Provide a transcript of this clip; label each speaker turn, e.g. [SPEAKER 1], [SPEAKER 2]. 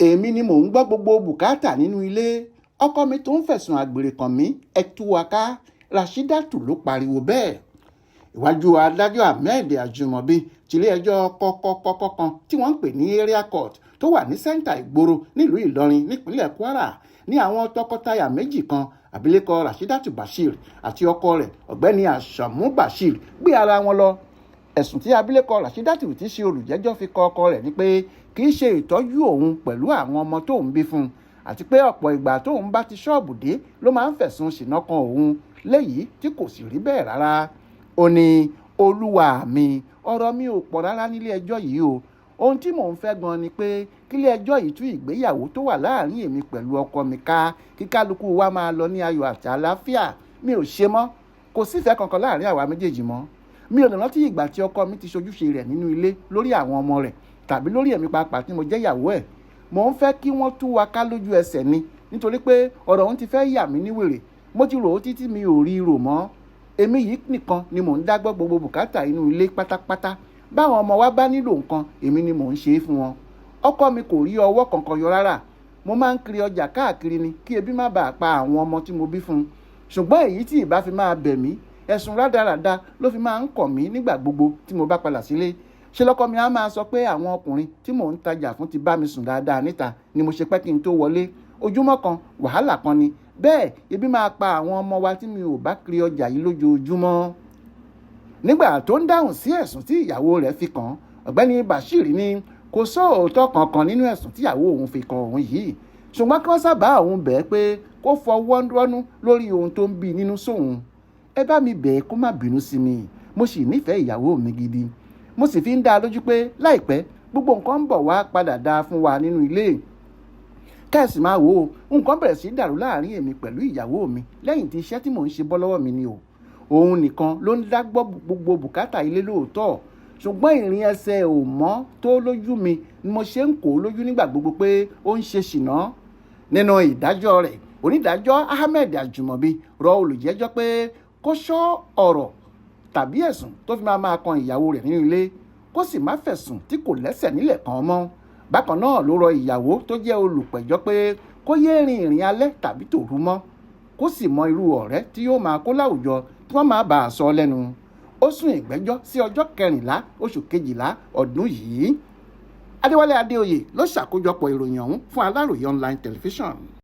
[SPEAKER 1] èmi ni mò ń gbọ́ gbogbo bùkátà nínú ilé, ọkọ mi tó ń fẹ̀sùn àgbèrè kàn mí, ẹ tú wa ká. Rashidatu ló pariwo bẹ́ẹ̀. Iwájú adájọ́ Ahmed Ajumobi tilé-ẹjọ́ kọ́kọ́ kan tí wọ́n ń pè ní area court tó wà ní sẹ́ńtà ìgboro nílùú Ìlọrin nípínlẹ̀ Kwara ní àwọn tọkọtaya méjì kan, abilékọ Rashidatu Bashir àti ọkọ rẹ̀ ọ̀gbẹ́ni Ashamu Bashir, gbé ara wọn lọ. Ẹ̀sùn tí abilékọ Rashidatu tí ṣe olùjẹ́jọ́ fi kọ ọkọ rẹ̀ ni pé kì í ṣe ìtọ́jú òun pẹ̀lú àwọn ọmọ tó ń bí fún un, àti pé ọ̀pọ̀ ìgbà tóun bá ti ṣọ́ọ̀bù dé ló máa ń fẹ̀sùn ṣìnà kan òun, léyìí tí kò sì rí bẹ́ẹ̀ rárá. Ó ní, olúwa mi, ọ̀rọ̀ mi ò pọ̀ rárá nílé ẹjọ́ yìí o. Ohun tí mò ń fẹ́ gan ni pé kílé ẹjọ́ yìí tú ìgbéyàwó tó wà láàrin èmi pẹ̀lú ọkọ mi ká, kí kálukú wa máa lọ ní ayọ̀ àti àlàáfíà. Mi ò ṣe mọ́, kò sífẹ̀ẹ́ kankan láàrin àwa méjèèjì mọ́. Mi ò lè rántí ìgbà tí ọkọ mi ti ṣojúṣe rẹ̀ nínú ilé lórí àwọn ọmọ rẹ̀ tàbí lórí èmi pàápàá tí mo jẹ́ ìyàwó ẹ̀. Mò ń fẹ́ kí wọ́n tú wa ká lójú ẹsẹ̀ ni, nítorí pé ọ̀rọ̀ òun ti fẹ́ yà mí ní wèrè. Mo ti rò ó títí mi ò rí rò mọ́. Èmi yìí nìkan ni mò ń dágbọ́ gbogbo bùkátà inú ilé pátápátá. Báwọn ọmọ wa bá nílò nǹkan, èmi ni mò ń ṣe é fún wọn. Ọkọ mi kò rí ọwọ́ kankan yọ rárá. Mo máa ń kiri ọjà káàkiri ni kí ebi má bàa pa àwọn ọmọ tí mo bí fún un. Ṣùgbọ́n èyí tí ìbá fi máa bẹ̀ mí, ẹ̀sùn rádaràda ló fi máa ń kàn mí nígbà gbogbo tí mo bá padà sílé. Ṣé lọ́kọ mi á máa sọ pé àwọn ọkùnrin tí mò ń tajà fún ti bá mi sùn dáadáa níta ni mo ṣe pẹ́ kí n tó wọlé. Ojúmọ́ kan wàhálà kan ni, bẹ́ẹ̀ ebi máa pa àwọn ọmọ wa tí mi ò bá kiri ọjà yìí lójoojúmọ́. Nígbà tó ń dáhùn sí ẹ̀sùn tí ìyàwó rẹ̀ fi kàn, ọ̀gbẹ́ni Bashir ní kò sóòótọ́ kankan nínú ẹ̀sùn tí ìyàwó òun fi kàn òun yìí, ṣùgbọ́n kí wọ́n sábà òun bẹ̀ẹ́ pé kó fọwọ́ rọ́nú lórí ohun tó ń bí nínú sóun. Ẹ bá mi bẹ̀ẹ́ kó má bínú sí mi, mo sì nífẹ̀ẹ́ ìyàwó mi gidi. Mo sì fi ń dá a lójú pé láìpẹ́ gbogbo nǹkan ń bọ̀ wá padà dáa fún wa nínú ilé. Kẹ́sì máa wò ó, nǹkan bẹ̀rẹ̀ sí dàrú láàrin èmi pẹ̀lú ìyàwó mi lẹ́yìn tí iṣẹ́ tí mò ń ṣe bọ́ lọ́wọ́ mi ni o. Òun nìkan ló ń dágbọ́ gbogbo bùkátà ilé lóòótọ́, ṣùgbọ́n ìrìn ẹsẹ̀ ò mọ́ tó lójú mi ni mo ṣe ń kó lójú nígbà gbogbo pé ó ń ṣe ṣìnà. Nínú ìdájọ́ rẹ̀, onídàájọ́ Ahmed Ajumobi rọ olùjẹ́jọ́ pé kó ṣọ́ ọ̀rọ̀ tàbí ẹ̀sùn tó fi máa kan ìyàwó rẹ̀ nínú ilé, kó sì má fẹ̀sùn tí kò lẹ́sẹ̀ nílẹ̀ kan mọ́. Bákan náà ló rọ ìyàwó tó jẹ́ olùpẹ̀jọ́ pé kó yéé rin ìrìn alẹ́ tàbí tòru mọ́, kó sì mọ irú ọ̀rẹ́ tí yóò máa kó láwùjọ tí wọ́n máa bá a sọ lẹ́nu. Ó sún ìgbẹ́jọ́ sí ọjọ́ 14 oṣù kejìlá ọdún yìí. Adéwálé Adéoyè ló ṣàkójọpọ̀ ìròyìn ọ̀hún fún Aláròyé online television.